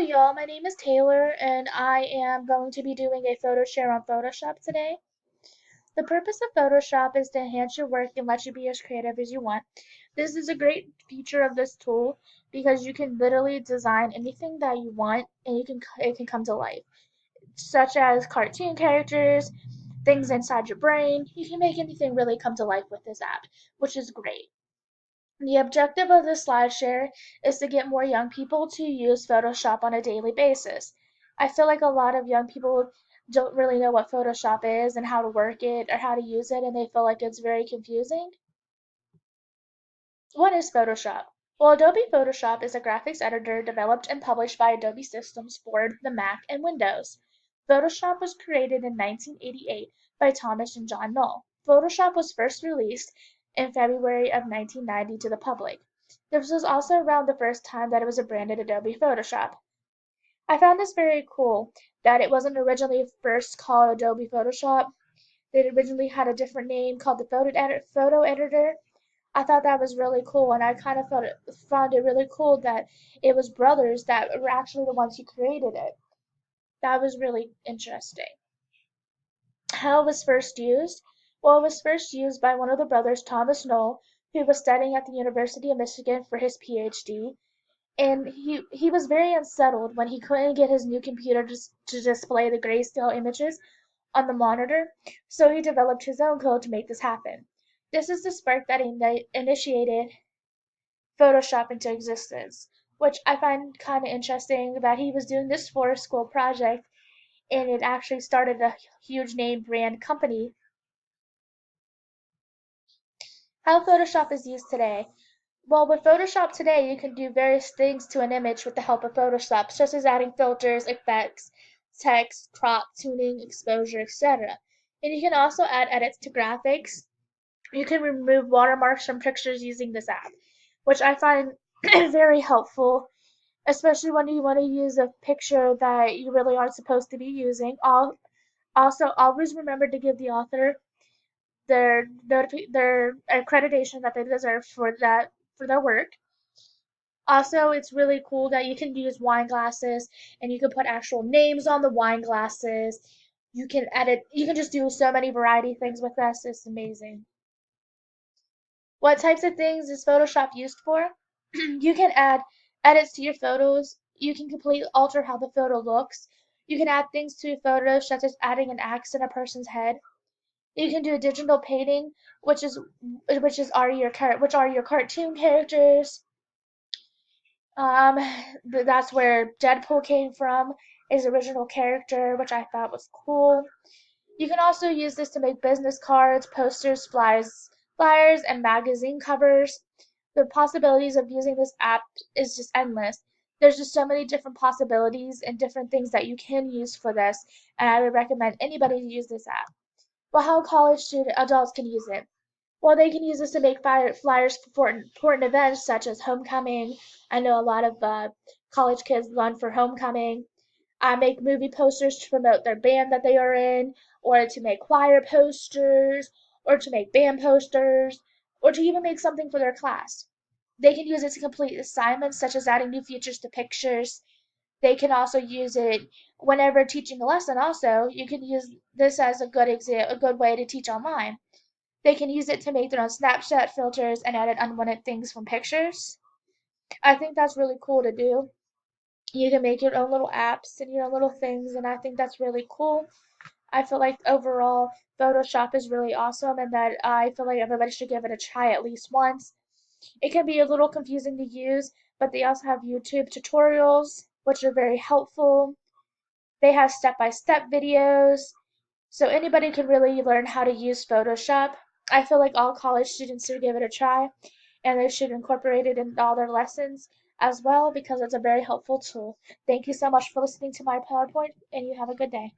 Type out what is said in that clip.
y'all, my name is Taylor and I am going to be doing a photo share on Photoshop today. The purpose of Photoshop is to enhance your work and let you be as creative as you want. This is a great feature of this tool because you can literally design anything that you want and it can come to life, such as cartoon characters, things inside your brain. You can make anything really come to life with this app, which is great. The objective of this slide share is to get more young people to use Photoshop on a daily basis. I feel like a lot of young people don't really know what Photoshop is and how to work it or how to use it, and they feel like it's very confusing. What is Photoshop? Well, Adobe Photoshop is a graphics editor developed and published by Adobe Systems for the Mac and Windows. Photoshop was created in 1988 by Thomas and John Knoll. Photoshop was first released in February of 1990 to the public. This was also around the first time that it was branded Adobe Photoshop. I found this very cool that it wasn't originally first called Adobe Photoshop. It originally had a different name called the Photo Editor. I thought that was really cool, and I kind of found it really cool that it was brothers that were actually the ones who created it. That was really interesting. How it was first used? Well, it was first used by one of the brothers, Thomas Knoll, who was studying at the University of Michigan for his PhD, and he was very unsettled when he couldn't get his new computer to display the grayscale images on the monitor, so he developed his own code to make this happen. This is the spark that initiated Photoshop into existence, which I find kind of interesting that he was doing this for a school project and it actually started a huge name brand company. How Photoshop is used today. Well, with Photoshop today, you can do various things to an image with the help of Photoshop, such as adding filters, effects, text, crop, tuning, exposure, etc. And you can also add edits to graphics. You can remove watermarks from pictures using this app, which I find very helpful, especially when you want to use a picture that you really aren't supposed to be using. Also, always remember to give the author their accreditation that they deserve for their work. Also, it's really cool that you can use wine glasses and you can put actual names on the wine glasses. You can edit, you can just do so many variety things with this. It's amazing. What types of things is Photoshop used for? You can add edits to your photos. You can completely alter how the photo looks. You can add things to your photos, such as adding an axe in a person's head. You can do a digital painting, which are your cartoon characters. That's where Deadpool came from, his original character, which I thought was cool. You can also use this to make business cards, posters, flyers, and magazine covers. The possibilities of using this app is just endless. There's just so many different possibilities and different things that you can use for this, and I would recommend anybody to use this app. Well, how college student adults can use it? Well, they can use this to make flyers for important events such as homecoming. I know a lot of college kids run for homecoming. Make movie posters to promote their band that they are in, or to make choir posters, or to make band posters, or to even make something for their class. They can use it to complete assignments such as adding new features to pictures. They can also use it whenever teaching a lesson. Also, you can use this as a good way to teach online. They can use it to make their own Snapchat filters and edit unwanted things from pictures. I think that's really cool to do. You can make your own little apps and your own little things, and I think that's really cool. I feel like overall Photoshop is really awesome, and that I feel like everybody should give it a try at least once. It can be a little confusing to use, but they also have YouTube tutorials, which are very helpful. They have step-by-step videos, so anybody can really learn how to use Photoshop. I feel like all college students should give it a try, and they should incorporate it in all their lessons as well because it's a very helpful tool. Thank you so much for listening to my PowerPoint, and you have a good day.